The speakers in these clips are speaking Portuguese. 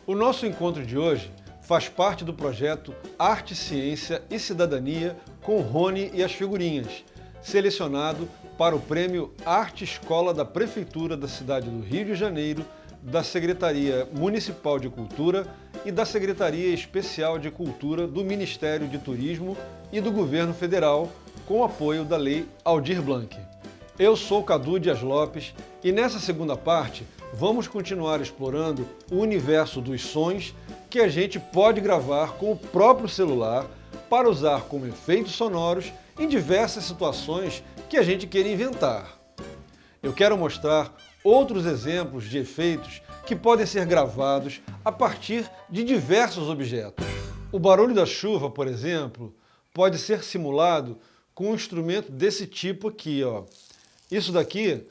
O nosso encontro de hoje faz parte do projeto Arte, Ciência e Cidadania com Rony e as Figurinhas, selecionado para o Prêmio Arte Escola da Prefeitura da cidade do Rio de Janeiro, da Secretaria Municipal de Cultura e da Secretaria Especial de Cultura do Ministério de Turismo e do Governo Federal, com apoio da Lei Aldir Blanc. Eu sou Cadu Dias Lopes e nessa segunda parte vamos continuar explorando o universo dos sons que a gente pode gravar com o próprio celular para usar como efeitos sonoros em diversas situações que a gente queira inventar. Eu quero mostrar outros exemplos de efeitos que podem ser gravados a partir de diversos objetos. O barulho da chuva, por exemplo, pode ser simulado com um instrumento desse tipo aqui, ó. Isso daqui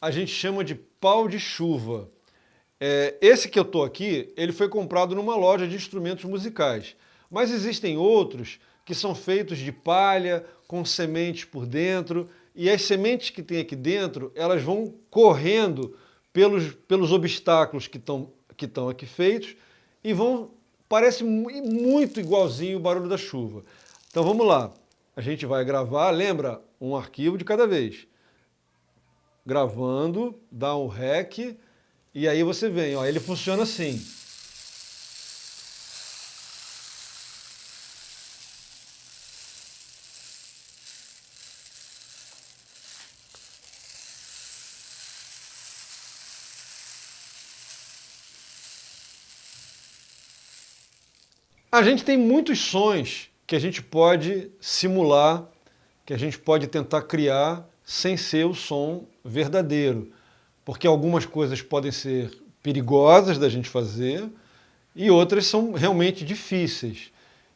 a gente chama de pau de chuva. Esse que eu estou aqui, ele foi comprado numa loja de instrumentos musicais. Mas existem outros que são feitos de palha, com sementes por dentro. E as sementes que tem aqui dentro, elas vão correndo pelos obstáculos que estão aqui feitos e parece muito igualzinho o barulho da chuva. Então vamos lá. A gente vai gravar, lembra? Um arquivo de cada vez. Gravando, dá um REC e aí você vem, ó, ele funciona assim. A gente tem muitos sons que a gente pode simular, que a gente pode tentar criar sem ser o som verdadeiro. Porque algumas coisas podem ser perigosas da gente fazer e outras são realmente difíceis.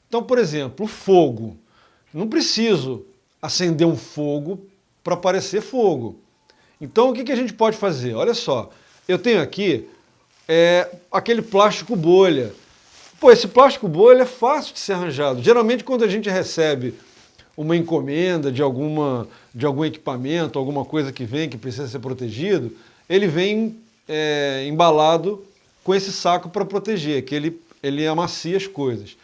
Então, por exemplo, o fogo. Não preciso acender um fogo para parecer fogo. Então, o que a gente pode fazer? Olha só, eu tenho aqui aquele plástico bolha. Pô, esse plástico bolha é fácil de ser arranjado. Geralmente, quando a gente recebe uma encomenda de algum equipamento, alguma coisa que vem que precisa ser protegido, ele vem embalado com esse saco para proteger, que ele amacia as coisas.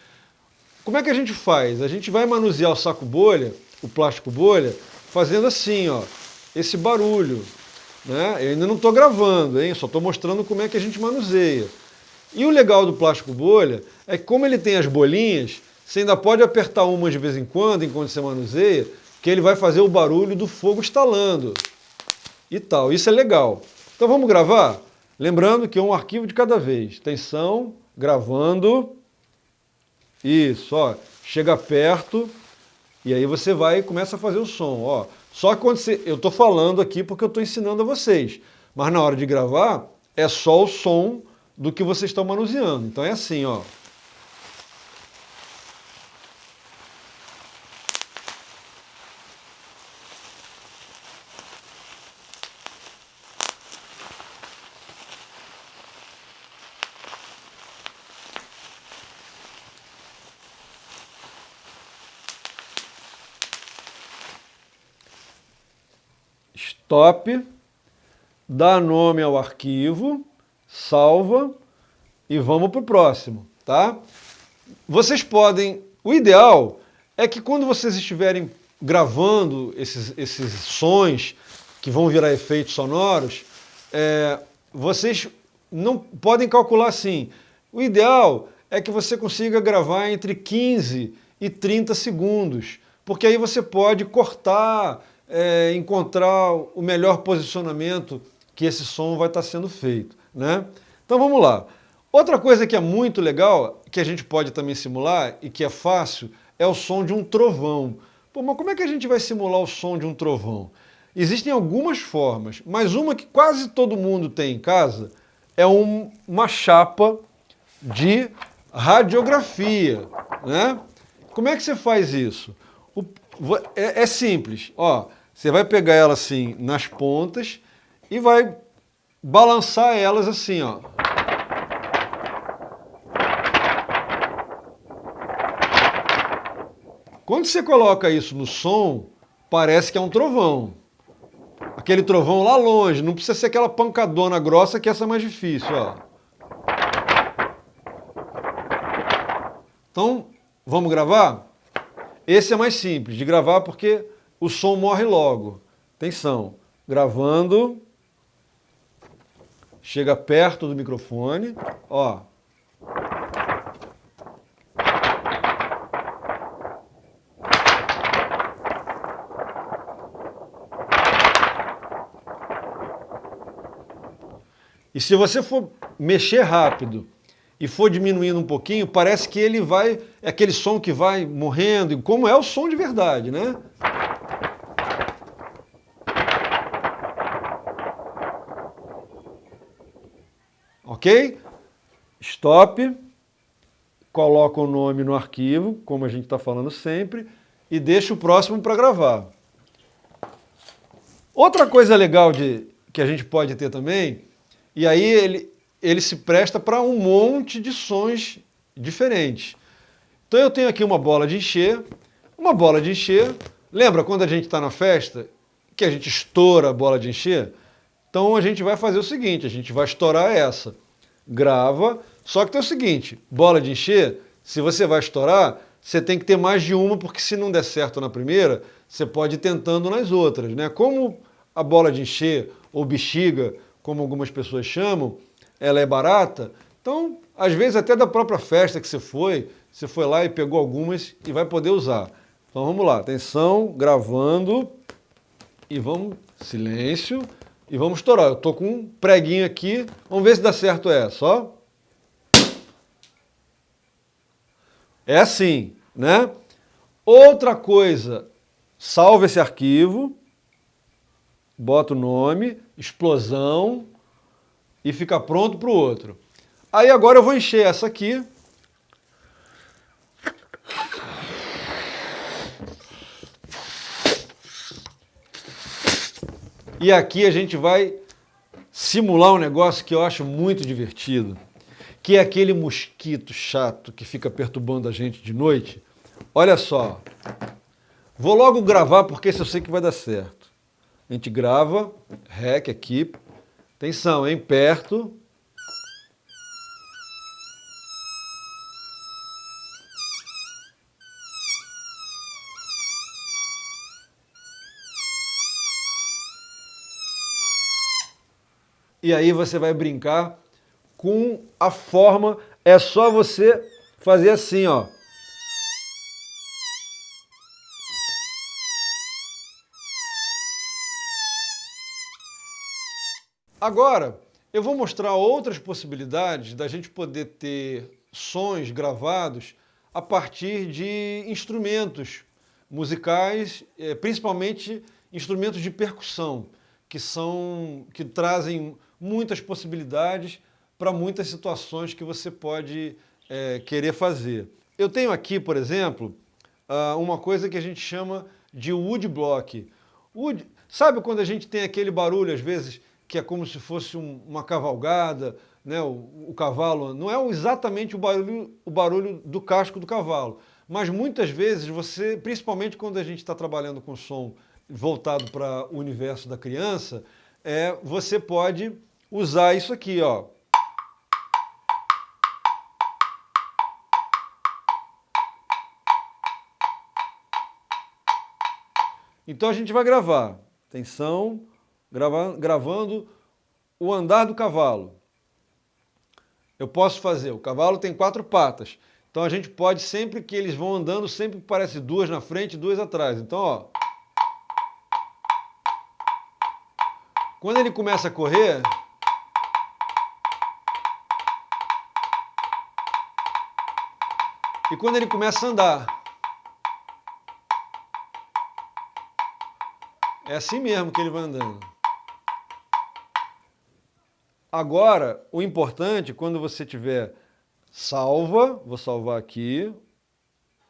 Como é que a gente faz? A gente vai manusear o saco bolha, o plástico bolha, fazendo assim, ó, esse barulho. Né? Eu ainda não estou gravando, hein? Só estou mostrando como é que a gente manuseia. E o legal do plástico bolha é que como ele tem as bolinhas, você ainda pode apertar uma de vez em quando, enquanto você manuseia, que ele vai fazer o barulho do fogo estalando e tal. Isso é legal. Então vamos gravar? Lembrando que é um arquivo de cada vez. Atenção, gravando. Isso, ó. Chega perto e aí você vai e começa a fazer o som. Ó. Só que quando eu estou falando aqui porque eu estou ensinando a vocês. Mas na hora de gravar, é só o som do que vocês estão manuseando. Então é assim, ó. Stop, dá nome ao arquivo, salva e vamos para o próximo, tá? Vocês podem... O ideal é que quando vocês estiverem gravando esses sons que vão virar efeitos sonoros, vocês não podem calcular assim. O ideal é que você consiga gravar entre 15 e 30 segundos, porque aí você pode cortar, encontrar o melhor posicionamento que esse som vai estar sendo feito, né? Então vamos lá. Outra coisa que é muito legal, que a gente pode também simular e que é fácil, é o som de um trovão. Pô, mas como é que a gente vai simular o som de um trovão? Existem algumas formas, mas uma que quase todo mundo tem em casa é uma chapa de radiografia, né? Como é que você faz isso? É simples, ó. Você vai pegar ela assim nas pontas e vai balançar elas assim, ó. Quando você coloca isso no som, parece que é um trovão. Aquele trovão lá longe, não precisa ser aquela pancadona grossa que essa é mais difícil, ó. Então, vamos gravar? Esse é mais simples de gravar porque o som morre logo. Atenção, gravando, chega perto do microfone, ó. E se você for mexer rápido e for diminuindo um pouquinho, parece que ele vai, é aquele som que vai morrendo, como é o som de verdade, né? Ok? Stop, coloca o nome no arquivo, como a gente está falando sempre, e deixa o próximo para gravar. Outra coisa legal que a gente pode ter também, e aí ele se presta para um monte de sons diferentes. Então eu tenho aqui uma bola de encher, lembra quando a gente está na festa, que a gente estoura a bola de encher? Então a gente vai fazer o seguinte, a gente vai estourar essa, grava, só que tem o seguinte, bola de encher, se você vai estourar, você tem que ter mais de uma, porque se não der certo na primeira, você pode ir tentando nas outras, né? Como a bola de encher, ou bexiga, como algumas pessoas chamam, ela é barata, então, às vezes até da própria festa que você foi lá e pegou algumas e vai poder usar. Então vamos lá, atenção, gravando, e vamos, silêncio, e vamos estourar. Eu estou com um preguinho aqui, vamos ver se dá certo essa, ó. É assim, né? Outra coisa, salva esse arquivo, bota o nome, explosão, e fica pronto para o outro. Aí agora eu vou encher essa aqui. E aqui a gente vai simular um negócio que eu acho muito divertido, que é aquele mosquito chato que fica perturbando a gente de noite. Olha só, vou logo gravar porque esse eu sei que vai dar certo. A gente grava, REC aqui, atenção, hein, perto. E aí você vai brincar com a forma, é só você fazer assim, ó. Agora, eu vou mostrar outras possibilidades da gente poder ter sons gravados a partir de instrumentos musicais, principalmente instrumentos de percussão, que trazem muitas possibilidades para muitas situações que você pode querer fazer. Eu tenho aqui, por exemplo, uma coisa que a gente chama de woodblock. Sabe quando a gente tem aquele barulho, às vezes, que é como se fosse uma cavalgada, né? O cavalo, não é exatamente o barulho do casco do cavalo, mas muitas vezes você, principalmente quando a gente está trabalhando com som voltado para o universo da criança, você pode usar isso aqui, ó. Então a gente vai gravar, atenção, gravando o andar do cavalo. Eu posso fazer, o cavalo tem 4 patas, então a gente pode, sempre que eles vão andando, sempre parece 2 na frente e 2 atrás. Então, ó, quando ele começa a correr, e quando ele começa a andar, é assim mesmo que ele vai andando. Agora, o importante, quando você tiver vou salvar aqui,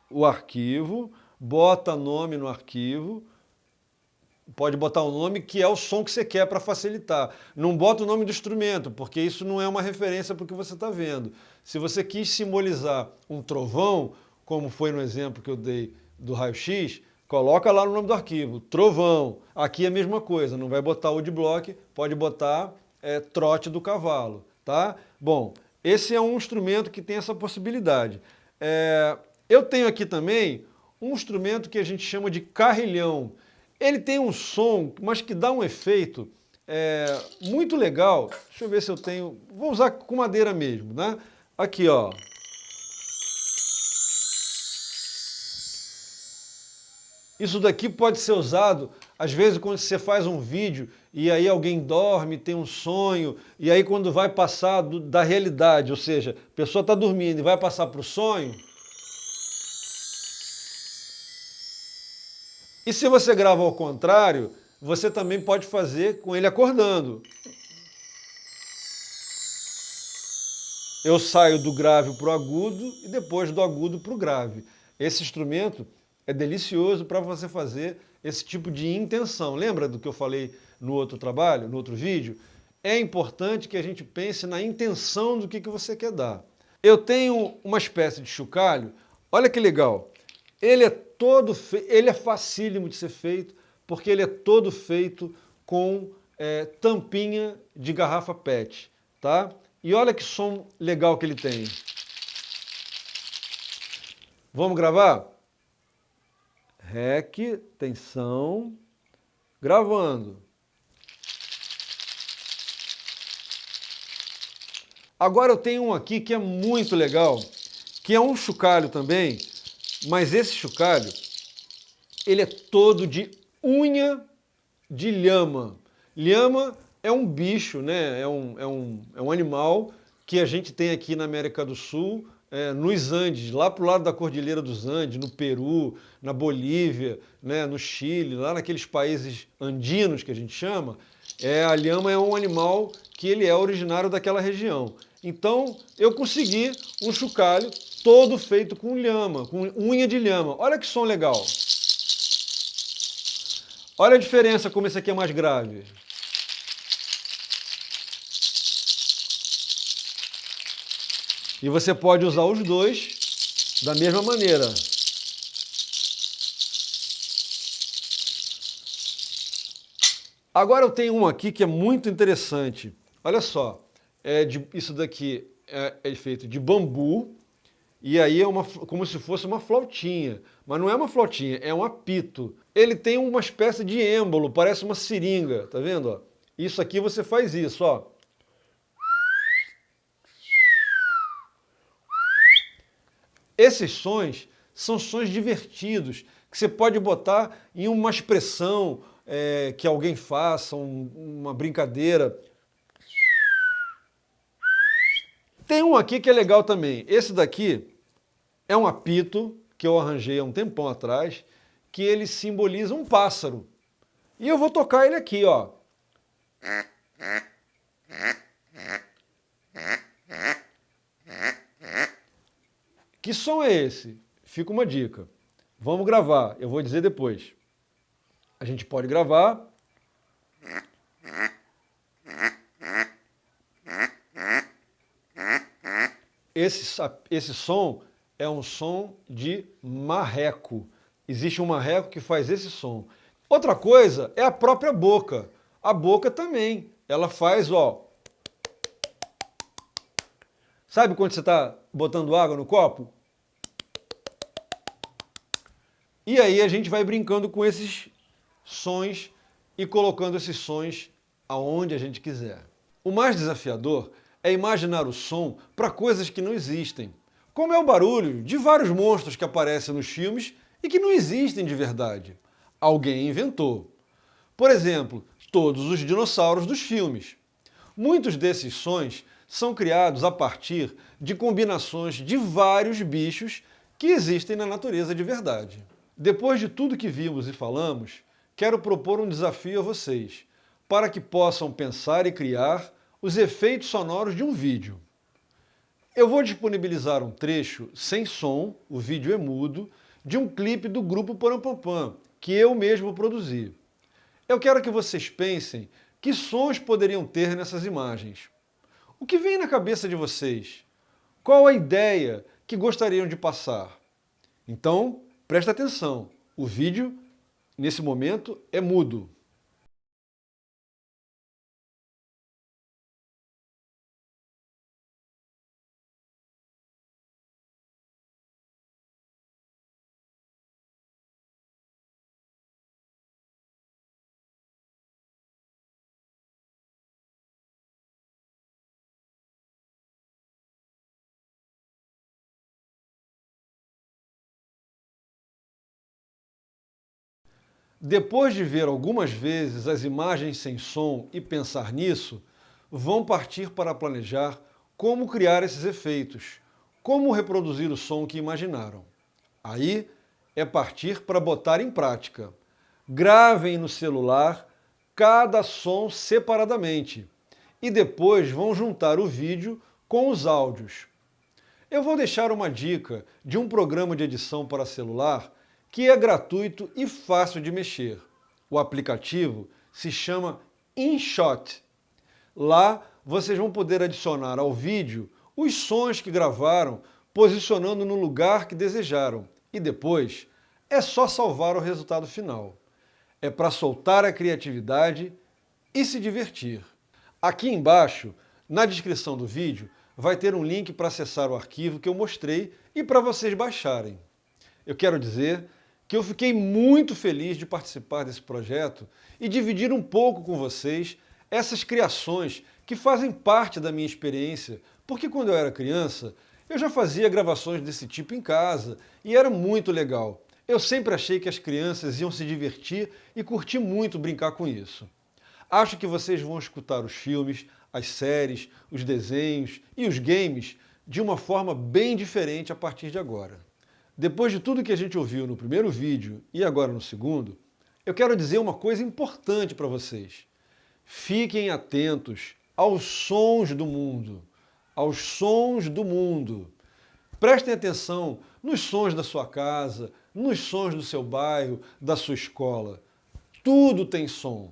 o arquivo, bota nome no arquivo, pode botar o nome que é o som que você quer para facilitar. Não bota o nome do instrumento, porque isso não é uma referência para o que você está vendo. Se você quis simbolizar um trovão, como foi no exemplo que eu dei do raio-x, coloca lá no nome do arquivo, trovão. Aqui é a mesma coisa, não vai botar woodblock, pode botar trote do cavalo, tá? Bom, esse é um instrumento que tem essa possibilidade. Eu tenho aqui também um instrumento que a gente chama de carrilhão. Ele tem um som, mas que dá um efeito muito legal. Deixa eu ver se eu tenho... Vou usar com madeira mesmo, né? Aqui, ó. Isso daqui pode ser usado, às vezes, quando você faz um vídeo e aí alguém dorme, tem um sonho, e aí quando vai passar da realidade, ou seja, a pessoa está dormindo e vai passar para o sonho. E se você grava ao contrário, você também pode fazer com ele acordando. Eu saio do grave para o agudo e depois do agudo para o grave. Esse instrumento é delicioso para você fazer esse tipo de intenção. Lembra do que eu falei no outro trabalho, no outro vídeo? É importante que a gente pense na intenção do que você quer dar. Eu tenho uma espécie de chocalho, olha que legal. Ele é facílimo de ser feito, porque ele é todo feito com tampinha de garrafa PET, tá? E olha que som legal que ele tem. Vamos gravar? Rec, tensão, gravando. Agora eu tenho um aqui que é muito legal, que é um chocalho também, mas esse chocalho, ele é todo de unha de lhama. Lhama é um bicho, né? É um animal que a gente tem aqui na América do Sul, nos Andes, lá para o lado da Cordilheira dos Andes, no Peru, na Bolívia, né, no Chile, lá naqueles países andinos que a gente chama, a lhama é um animal que ele é originário daquela região. Então, eu consegui um chocalho todo feito com lhama, com unha de lhama. Olha que som legal. Olha a diferença como esse aqui é mais grave. E você pode usar os dois da mesma maneira. Agora eu tenho um aqui que é muito interessante. Olha só, isso daqui é feito de bambu, e aí é como se fosse uma flautinha. Mas não é uma flautinha, é um apito. Ele tem uma espécie de êmbolo, parece uma seringa, tá vendo? Ó? Isso aqui você faz isso, ó. Esses sons são sons divertidos, que você pode botar em uma expressão que alguém faça, uma brincadeira. Tem um aqui que é legal também. Esse daqui é um apito que eu arranjei há um tempão atrás, que ele simboliza um pássaro. E eu vou tocar ele aqui, ó. Que som é esse? Fica uma dica. Vamos gravar, eu vou dizer depois. A gente pode gravar. Esse som é um som de marreco. Existe um marreco que faz esse som. Outra coisa é a própria boca. A boca também. Ela faz, ó. Sabe quando você está botando água no copo? E aí a gente vai brincando com esses sons e colocando esses sons aonde a gente quiser. O mais desafiador é imaginar o som para coisas que não existem, como é o barulho de vários monstros que aparecem nos filmes e que não existem de verdade. Alguém inventou. Por exemplo, todos os dinossauros dos filmes. Muitos desses sons são criados a partir de combinações de vários bichos que existem na natureza de verdade. Depois de tudo que vimos e falamos, quero propor um desafio a vocês, para que possam pensar e criar os efeitos sonoros de um vídeo. Eu vou disponibilizar um trecho sem som, o vídeo é mudo, de um clipe do grupo Parampampam, que eu mesmo produzi. Eu quero que vocês pensem que sons poderiam ter nessas imagens. O que vem na cabeça de vocês? Qual a ideia que gostariam de passar? Então, presta atenção, o vídeo, nesse momento, é mudo. Depois de ver algumas vezes as imagens sem som e pensar nisso, vão partir para planejar como criar esses efeitos, como reproduzir o som que imaginaram. Aí é partir para botar em prática. Gravem no celular cada som separadamente e depois vão juntar o vídeo com os áudios. Eu vou deixar uma dica de um programa de edição para celular que é gratuito e fácil de mexer. O aplicativo se chama InShot. Lá vocês vão poder adicionar ao vídeo os sons que gravaram, posicionando no lugar que desejaram. E depois é só salvar o resultado final. É para soltar a criatividade e se divertir. Aqui embaixo, na descrição do vídeo, vai ter um link para acessar o arquivo que eu mostrei e para vocês baixarem. Eu quero dizer que eu fiquei muito feliz de participar desse projeto e dividir um pouco com vocês essas criações que fazem parte da minha experiência, porque quando eu era criança, eu já fazia gravações desse tipo em casa e era muito legal. Eu sempre achei que as crianças iam se divertir e curtir muito brincar com isso. Acho que vocês vão escutar os filmes, as séries, os desenhos e os games de uma forma bem diferente a partir de agora. Depois de tudo que a gente ouviu no primeiro vídeo e agora no segundo, eu quero dizer uma coisa importante para vocês. Fiquem atentos aos sons do mundo. Aos sons do mundo. Prestem atenção nos sons da sua casa, nos sons do seu bairro, da sua escola. Tudo tem som.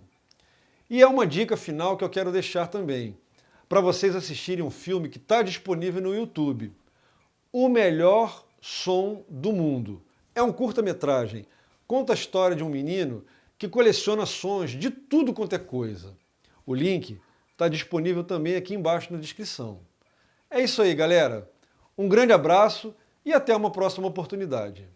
E é uma dica final que eu quero deixar também, para vocês assistirem um filme que está disponível no YouTube. O Melhor Som do Mundo. É um curta-metragem. Conta a história de um menino que coleciona sons de tudo quanto é coisa. O link está disponível também aqui embaixo na descrição. É isso aí, galera. Um grande abraço e até uma próxima oportunidade.